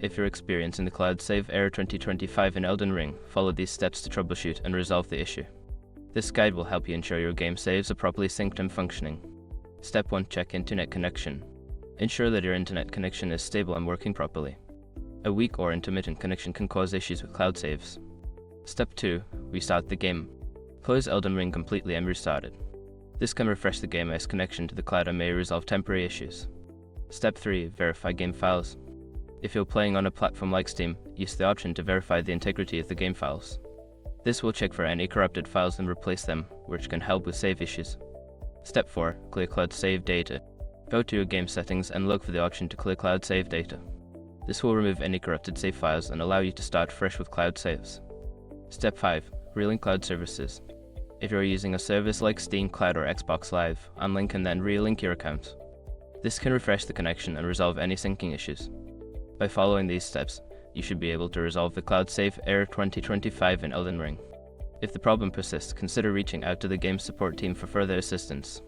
If you're experiencing the cloud save error 2025 in Elden Ring, follow these steps to troubleshoot and resolve the issue. This guide will help you ensure your game saves are properly synced and functioning. Step 1. Check internet connection. Ensure that your internet connection is stable and working properly. A weak or intermittent connection can cause issues with cloud saves. Step 2. Restart the game. Close Elden Ring completely and restart it. This can refresh the game's connection to the cloud and may resolve temporary issues. Step 3. Verify game files. If you're playing on a platform like Steam, use the option to verify the integrity of the game files. This will check for any corrupted files and replace them, which can help with save issues. Step 4. Clear cloud save data. Go to your game settings and look for the option to clear cloud save data. This will remove any corrupted save files and allow you to start fresh with cloud saves. Step 5. Relink cloud services. If you're using a service like Steam Cloud or Xbox Live, unlink and then relink your account. This can refresh the connection and resolve any syncing issues. By following these steps, you should be able to resolve the cloud save error 2025 in Elden Ring. If the problem persists, consider reaching out to the game support team for further assistance.